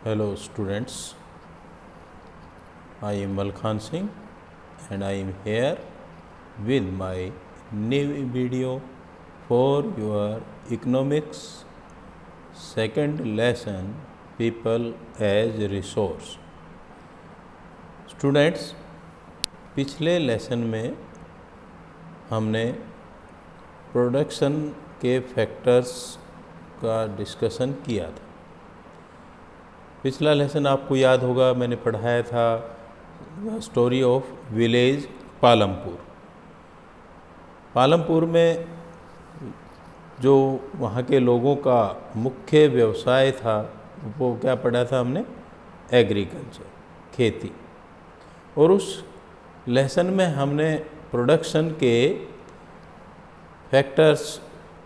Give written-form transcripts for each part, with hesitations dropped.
Hello students, I am Malkhan Singh and I am here with my new video for your economics second lesson, people as resource. Students, पिछले lesson में हमने production के factors का discussion किया था। पिछला lesson आपको याद होगा, मैंने पढ़ाया था story of village Palampur. Palampur में जो वहाँ के लोगों का मुख्य व्यवसाय था वो क्या पढ़ा था हमने? एग्रीकल्चर, खेती। और उस लेसन में हमने प्रोडक्शन के फैक्टर्स,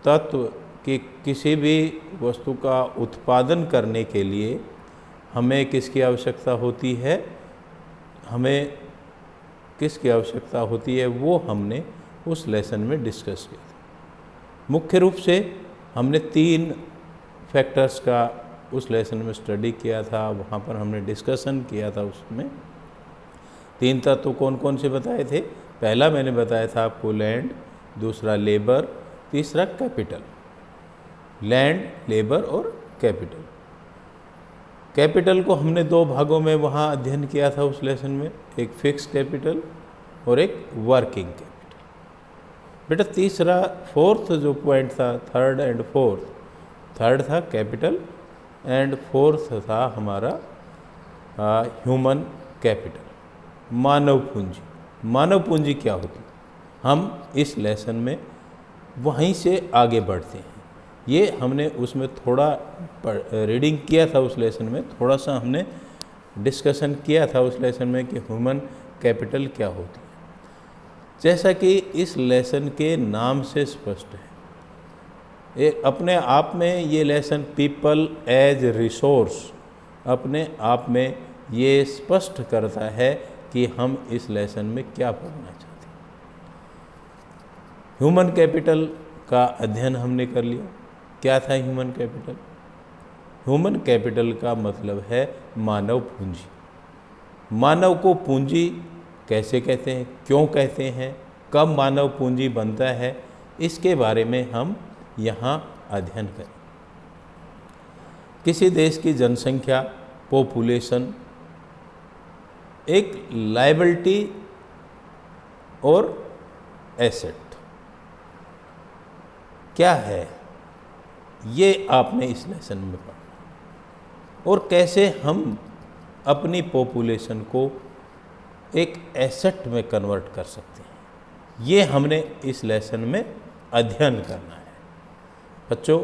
तत्व कि किसी भी वस्तु का उत्पादन करने के लिए हमें किसकी आवश्यकता होती है, हमें किसकी आवश्यकता होती है, वो हमने उस लेसन में डिस्कस किया था। मुख्य रूप से हमने 3 फैक्टर्स का उस लेसन में स्टडी किया था। वहाँ पर हमने डिस्कशन किया था। उसमें 3 तत्व कौन कौन से बताए थे? पहला मैंने बताया था आपको लैंड, दूसरा लेबर, तीसरा कैपिटल। लैंड, लेबर और कैपिटल। कैपिटल को हमने 2 भागों में वहाँ अध्ययन किया था उस लेसन में, एक फिक्स कैपिटल और एक वर्किंग कैपिटल। बेटा तीसरा, फोर्थ जो पॉइंट था, थर्ड एंड फोर्थ, थर्ड था कैपिटल एंड फोर्थ था हमारा ह्यूमन कैपिटल, मानव पूंजी। मानव पूंजी क्या होती? हम इस लेसन में वहीं से आगे बढ़ते हैं। ये हमने उसमें थोड़ा रीडिंग किया था उस लेसन में, थोड़ा सा हमने डिस्कशन किया था उस लेसन में कि ह्यूमन कैपिटल क्या होती है। जैसा कि इस लेसन के नाम से स्पष्ट है, अपने आप में ये लेसन पीपल एज रिसोर्स अपने आप में ये स्पष्ट करता है कि हम इस लेसन में क्या पढ़ना चाहते हैं। ह्यूमन कैपिटल का अध्ययन हमने कर लिया। क्या था ह्यूमन कैपिटल? ह्यूमन कैपिटल का मतलब है मानव पूंजी। मानव को पूंजी कैसे कहते हैं, क्यों कहते हैं, कब मानव पूंजी बनता है, इसके बारे में हम यहाँ अध्ययन करें। किसी देश की जनसंख्या, पॉपुलेशन एक लायबिलिटी और एसेट क्या है, ये आपने इस लेसन में पढ़ा। और कैसे हम अपनी पॉपुलेशन को एक एसेट में कन्वर्ट कर सकते हैं, ये हमने इस लेसन में अध्ययन करना है। बच्चों,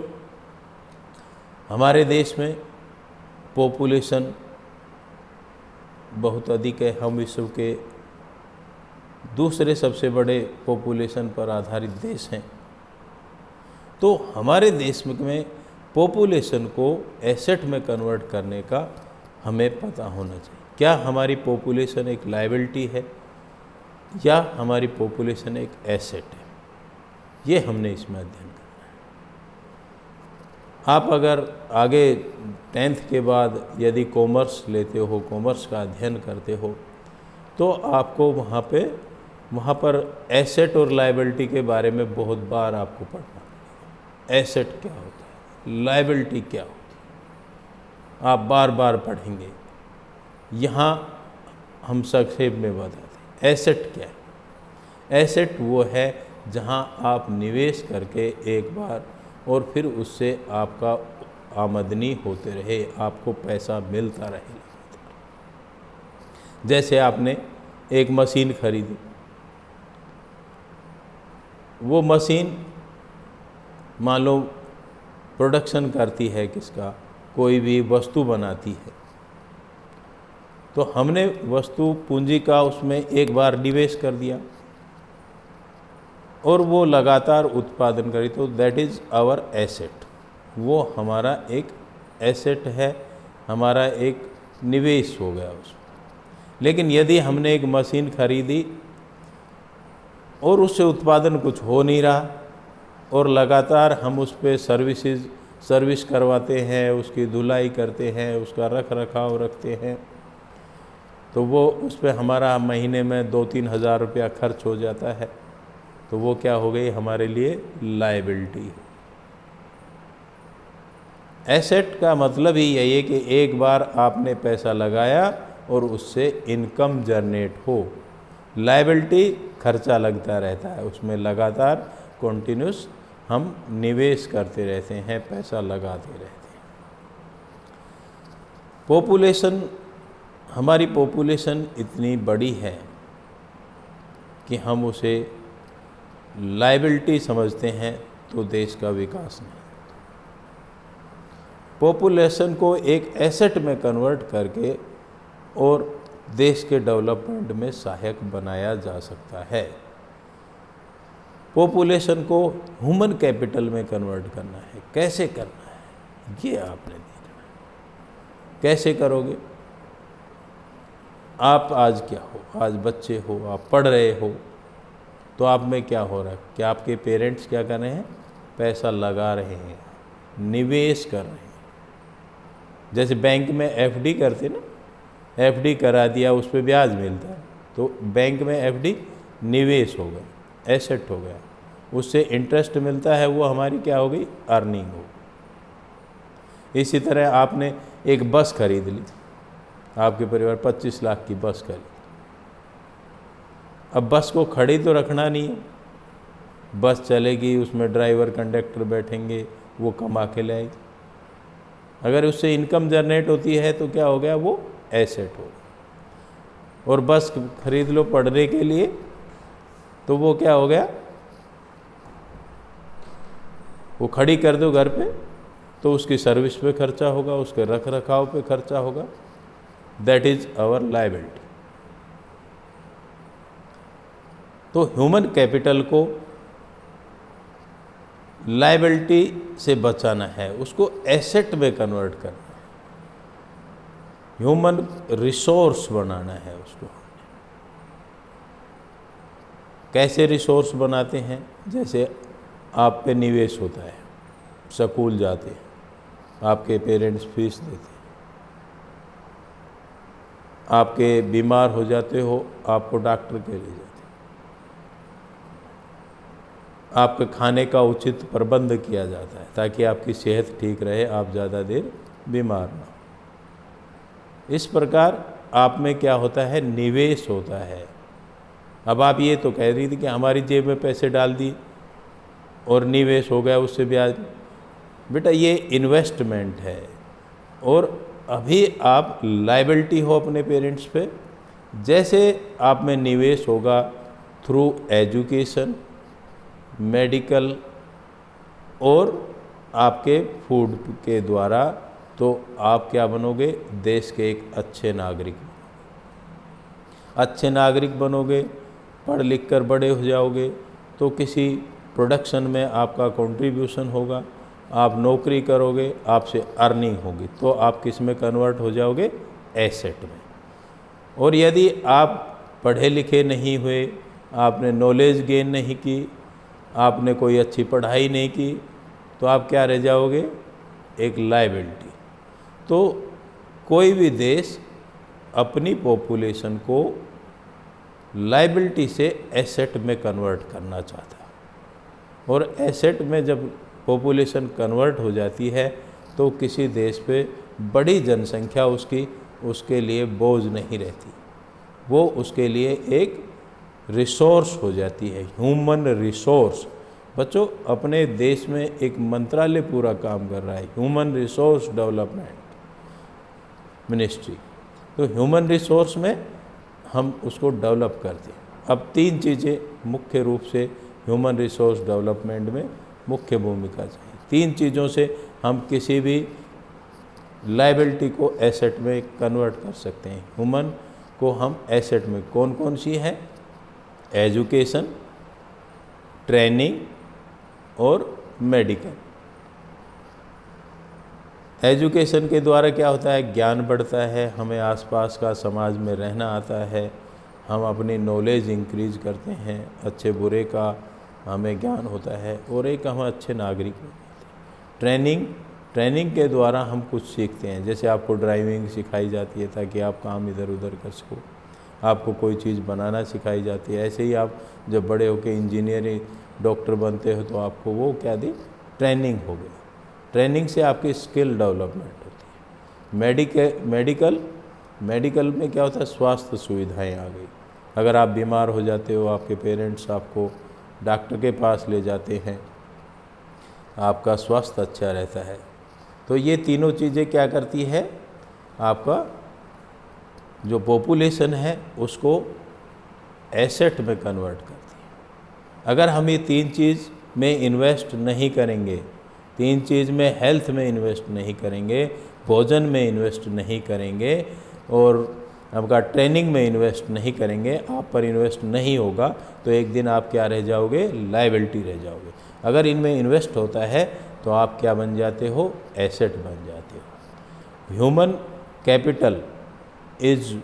हमारे देश में पॉपुलेशन बहुत अधिक है। हम विश्व के दूसरे सबसे बड़े पॉपुलेशन पर आधारित देश हैं। तो हमारे देश में पॉपुलेशन को एसेट में कन्वर्ट करने का हमें पता होना चाहिए। क्या हमारी पॉपुलेशन एक लायबिलिटी है या हमारी पॉपुलेशन एक एसेट है, ये हमने इसमें अध्ययन करना है। आप अगर आगे 10th के बाद यदि कॉमर्स लेते हो, कॉमर्स का अध्ययन करते हो, तो आपको वहाँ पर एसेट और लायबिलिटी के बारे में बहुत बार आपको पढ़ना। एसेट क्या होता है, लायबिलिटी क्या होती है, आप बार बार पढ़ेंगे। यहाँ हम संक्षेप में बताते हैं एसेट क्या है। एसेट वो है जहाँ आप निवेश करके एक बार और फिर उससे आपका आमदनी होते रहे, आपको पैसा मिलता रहे। जैसे आपने एक मशीन खरीदी, वो मशीन मान लो प्रोडक्शन करती है किसका, कोई भी वस्तु बनाती है। तो हमने वस्तु पूंजी का उसमें एक बार निवेश कर दिया और वो लगातार उत्पादन करी, तो दैट इज़ आवर एसेट। वो हमारा एक एसेट है, हमारा एक निवेश हो गया उसमें। लेकिन यदि हमने एक मशीन खरीदी और उससे उत्पादन कुछ हो नहीं रहा और लगातार हम उस पर सर्विस करवाते हैं, उसकी धुलाई करते हैं, उसका रख रखाव रखते हैं, तो वो उस पर हमारा महीने में 2-3 हज़ार रुपया खर्च हो जाता है, तो वो क्या हो गई हमारे लिए लायबिलिटी। एसेट का मतलब ही यही है कि एक बार आपने पैसा लगाया और उससे इनकम जनरेट हो। लायबिलिटी खर्चा लगता रहता है, उसमें लगातार कॉन्टिन्यूस हम निवेश करते रहते हैं, पैसा लगाते रहते हैं। पॉपुलेशन, हमारी पॉपुलेशन इतनी बड़ी है कि हम उसे लायबिलिटी समझते हैं, तो देश का विकास नहीं। पॉपुलेशन को एक एसेट में कन्वर्ट करके और देश के डेवलपमेंट में सहायक बनाया जा सकता है। पॉपुलेशन को ह्यूमन कैपिटल में कन्वर्ट करना है। कैसे करना है ये आपने देखना है। कैसे करोगे? आप आज क्या हो, आज बच्चे हो, आप पढ़ रहे हो, तो आप में क्या हो रहा है कि आपके पेरेंट्स क्या कर रहे हैं? पैसा लगा रहे हैं, निवेश कर रहे हैं। जैसे बैंक में एफडी करते ना, एफडी करा दिया, उस पर ब्याज मिलता है, तो बैंक में एफडी निवेश हो गया, एसेट हो गया, उससे इंटरेस्ट मिलता है, वो हमारी क्या हो गई? अर्निंग हो गई। इसी तरह आपने एक बस खरीद ली, आपके परिवार 25 लाख की बस खरीद। अब बस को खड़ी तो रखना नहीं है, बस चलेगी, उसमें ड्राइवर कंडक्टर बैठेंगे, वो कमा के लाएगी। अगर उससे इनकम जनरेट होती है तो क्या हो गया? वो एसेट हो गया। और बस खरीद लो पढ़ने के लिए, तो वो क्या हो गया? वो खड़ी कर दो घर पे, तो उसकी सर्विस पे खर्चा होगा, उसके रख रखाव पे खर्चा होगा। That is our liability. तो ह्यूमन कैपिटल को लायबिलिटी से बचाना है, उसको एसेट में कन्वर्ट करना है, ह्यूमन रिसोर्स बनाना है उसको। कैसे रिसोर्स बनाते हैं? जैसे आप पे निवेश होता है, स्कूल जाते हैं, आपके पेरेंट्स फीस देते हैं, आपके बीमार हो जाते हो, आपको डॉक्टर के ले जाते हैं, आपके खाने का उचित प्रबंध किया जाता है ताकि आपकी सेहत ठीक रहे, आप ज़्यादा देर बीमार ना हो। इस प्रकार आप में क्या होता है? निवेश होता है। अब आप ये तो कह रही थी कि हमारी जेब में पैसे डाल दिए और निवेश हो गया, उससे ब्याज। बेटा ये इन्वेस्टमेंट है, और अभी आप लायबिलिटी हो अपने पेरेंट्स पे। जैसे आप में निवेश होगा थ्रू एजुकेशन, मेडिकल और आपके फूड के द्वारा, तो आप क्या बनोगे? देश के एक अच्छे नागरिक। अच्छे नागरिक बनोगे, पढ़ लिख कर बड़े हो जाओगे, तो किसी प्रोडक्शन में आपका कंट्रीब्यूशन होगा, आप नौकरी करोगे, आपसे अर्निंग होगी, तो आप किस में कन्वर्ट हो जाओगे? एसेट में। और यदि आप पढ़े लिखे नहीं हुए, आपने नॉलेज गेन नहीं की, आपने कोई अच्छी पढ़ाई नहीं की, तो आप क्या रह जाओगे? एक लायबिलिटी। तो कोई भी देश अपनी पॉपुलेशन को लायबिलिटी से एसेट में कन्वर्ट करना चाहता है, और एसेट में जब पॉपुलेशन कन्वर्ट हो जाती है तो किसी देश पे बड़ी जनसंख्या उसके लिए बोझ नहीं रहती, वो उसके लिए एक रिसोर्स हो जाती है, ह्यूमन रिसोर्स। बच्चों, अपने देश में एक मंत्रालय पूरा काम कर रहा है, ह्यूमन रिसोर्स डेवलपमेंट मिनिस्ट्री। तो ह्यूमन रिसोर्स में हम उसको डेवलप करते हैं। अब 3 चीज़ें मुख्य रूप से ह्यूमन रिसोर्स डेवलपमेंट में मुख्य भूमिका चाहिए। 3 चीज़ों से हम किसी भी लायबिलिटी को एसेट में कन्वर्ट कर सकते हैं। ह्यूमन को हम एसेट में कौन कौन सी है? एजुकेशन, ट्रेनिंग और मेडिकल। एजुकेशन के द्वारा क्या होता है? ज्ञान बढ़ता है, हमें आसपास का समाज में रहना आता है, हम अपनी नॉलेज इंक्रीज करते हैं, अच्छे बुरे का हमें ज्ञान होता है, और एक हम अच्छे नागरिक बनते हैं। ट्रेनिंग ट्रेनिंग के द्वारा हम कुछ सीखते हैं। जैसे आपको ड्राइविंग सिखाई जाती है ताकि आप काम इधर उधर कर सको, आपको कोई चीज़ बनाना सिखाई जाती है। ऐसे ही आप जब बड़े होकर इंजीनियरिंग डॉक्टर बनते हो तो आपको वो क्या दी, ट्रेनिंग हो गई। ट्रेनिंग से आपकी स्किल डेवलपमेंट होती है। मेडिकल में क्या होता है, स्वास्थ्य सुविधाएं आ गई। अगर आप बीमार हो जाते हो, आपके पेरेंट्स आपको डॉक्टर के पास ले जाते हैं, आपका स्वास्थ्य अच्छा रहता है। तो ये तीनों चीज़ें क्या करती है, आपका जो पॉपुलेशन है उसको एसेट में कन्वर्ट करती है। अगर हम ये तीन चीज़ में इन्वेस्ट नहीं करेंगे, तीन चीज़ में हेल्थ में इन्वेस्ट नहीं करेंगे, भोजन में इन्वेस्ट नहीं करेंगे और आपका ट्रेनिंग में इन्वेस्ट नहीं करेंगे, आप पर इन्वेस्ट नहीं होगा, तो एक दिन आप क्या रह जाओगे, लायबिलिटी रह जाओगे। अगर इनमें इन्वेस्ट होता है तो आप क्या बन जाते हो, एसेट बन जाते हो। Human capital is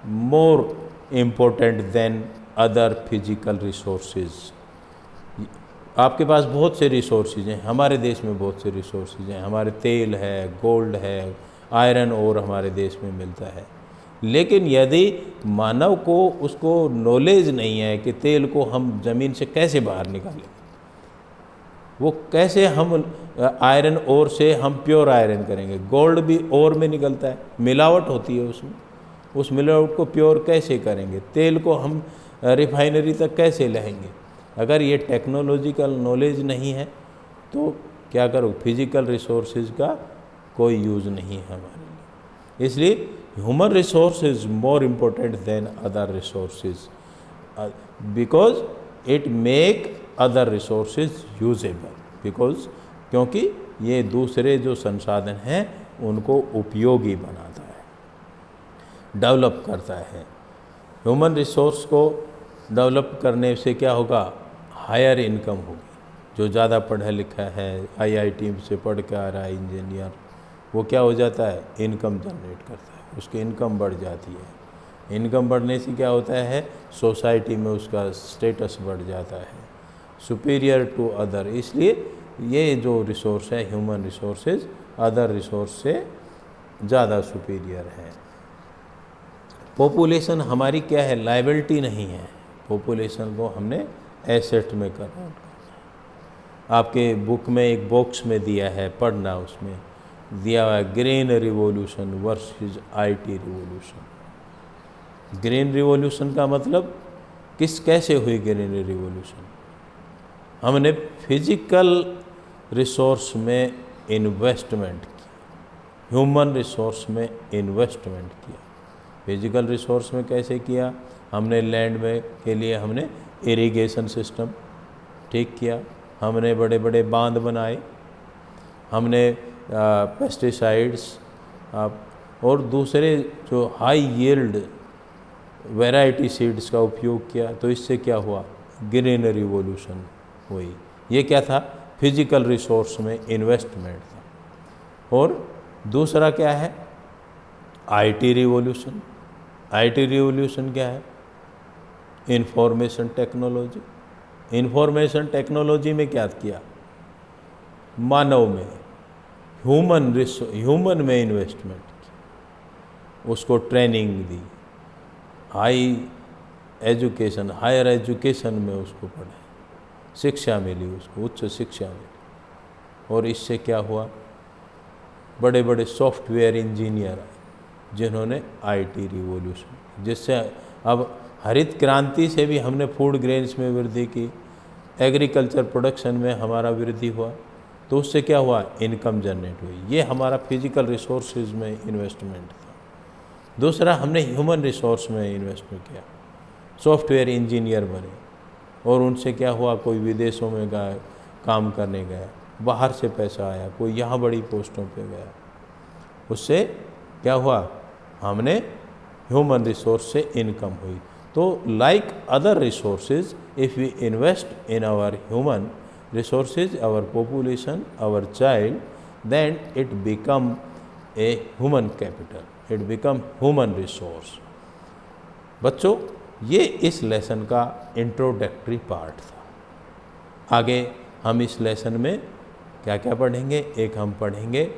more important then other physical resources. आपके पास बहुत से रिसोर्सेज हैं, हमारे देश में बहुत से रिसोर्सेज हैं, हमारे तेल है, गोल्ड है, आयरन ओर हमारे देश में मिलता है। लेकिन यदि मानव को उसको नॉलेज नहीं है कि तेल को हम ज़मीन से कैसे बाहर निकालें, वो कैसे हम आयरन ओर से हम प्योर आयरन करेंगे। गोल्ड भी ओर में निकलता है, मिलावट होती है उसमें, उस मिलावट को प्योर कैसे करेंगे। तेल को हम रिफाइनरी तक कैसे लाएंगे। अगर ये टेक्नोलॉजिकल नॉलेज नहीं है तो क्या करो, फिजिकल रिसोर्सेज का कोई यूज़ नहीं है हमारे लिए। इसलिए human resource is more important then other resources because it make other resources usable, because क्योंकि ये दूसरे जो संसाधन हैं उनको उपयोगी बनाता है, डेवलप करता है। ह्यूमन रिसोर्स को डेवलप करने से क्या होगा, हायर इनकम होगी। जो ज़्यादा पढ़ा लिखा है, आईआईटी से पढ़ के आ रहा है इंजीनियर, वो क्या हो जाता है, इनकम जनरेट करता है, उसकी इनकम बढ़ जाती है। इनकम बढ़ने से क्या होता है, सोसाइटी में उसका स्टेटस बढ़ जाता है, सुपीरियर टू अदर। इसलिए ये जो रिसोर्स है ह्यूमन रिसोर्सेज अदर रिसोर्स से ज़्यादा सुपीरियर है। पॉपुलेशन हमारी क्या है, लायबिलिटी नहीं है। पॉपुलेशन को हमने एसेट में कन्वर्ट करना है। आपके बुक में एक बॉक्स में दिया है, पढ़ना, उसमें दिया हुआ है green revolution versus IT revolution. Green revolution का मतलब कैसे हुई ग्रीन रिवॉल्यूशन, हमने फिजिकल रिसोर्स में इन्वेस्टमेंट की, ह्यूमन रिसोर्स में इन्वेस्टमेंट किया। फिजिकल रिसोर्स में कैसे किया, हमने लैंड में के लिए हमने इरिगेशन सिस्टम ठीक किया, हमने बड़े बड़े बांध बनाए, हमने पेस्टिसाइड्स और दूसरे जो हाई यील्ड वैरायटी सीड्स का उपयोग किया। तो इससे क्या हुआ, ग्रीन रिवॉल्यूशन हुई। ये क्या था, फिजिकल रिसोर्स में इन्वेस्टमेंट था। और दूसरा क्या है, आईटी रिवॉल्यूशन। आईटी रिवॉल्यूशन क्या है, इंफॉर्मेशन टेक्नोलॉजी। इंफॉर्मेशन टेक्नोलॉजी में क्या किया, मानव में ह्यूमन में इन्वेस्टमेंट की, उसको ट्रेनिंग दी, हायर एजुकेशन में उसको पढ़ाई, शिक्षा मिली उसको, उच्च शिक्षा मिली। और इससे क्या हुआ, बड़े बड़े सॉफ्टवेयर इंजीनियर आए जिन्होंने आईटी रिवॉल्यूशन, जिससे अब हरित क्रांति से भी हमने फूड ग्रेन्स में वृद्धि की, एग्रीकल्चर प्रोडक्शन में हमारा वृद्धि हुआ। तो उससे क्या हुआ, इनकम जनरेट हुई। ये हमारा फिजिकल रिसोर्सेज में इन्वेस्टमेंट था। दूसरा, हमने ह्यूमन रिसोर्स में इन्वेस्टमेंट किया, सॉफ्टवेयर इंजीनियर बने और उनसे क्या हुआ, कोई विदेशों में गया, काम करने गया, बाहर से पैसा आया, कोई यहाँ बड़ी पोस्टों पे गया। उससे क्या हुआ, हमने ह्यूमन रिसोर्स से इनकम हुई। तो like other resources, if we invest in our human resources, our population, our child, then it become a human capital, it become human resource। बच्चों, ये इस लेसन का इंट्रोडक्टरी पार्ट था। आगे हम इस लेसन में क्या क्या पढ़ेंगे, एक हम पढ़ेंगे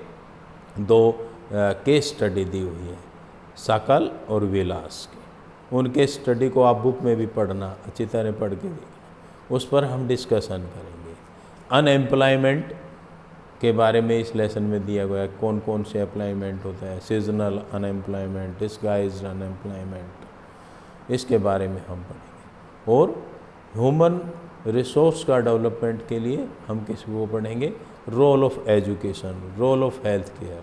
दो केस स्टडी दी हुई है, सकल और विलास की। उन केस स्टडी को आप बुक में भी पढ़ना, अच्छी तरह पढ़ के देखना, उस पर हम डिस्कशन करेंगे। अनएम्प्लॉयमेंट के बारे में इस लेसन में दिया गया है, कौन कौन से एम्प्लॉयमेंट होता है, सीजनल अनएम्प्लॉयमेंट, डिस्गाइज्ड अनएम्प्लॉयमेंट, इसके बारे में हम पढ़ेंगे। और ह्यूमन रिसोर्स का डेवलपमेंट के लिए हम किसी को पढ़ेंगे, role of education, role of health care,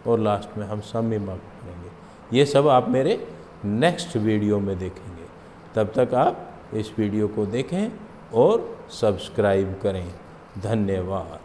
और लास्ट में हम समी मार्क पढ़ेंगे। ये सब आप मेरे नेक्स्ट वीडियो में देखेंगे। तब तक आप इस वीडियो को देखें और सब्सक्राइब करें। धन्यवाद।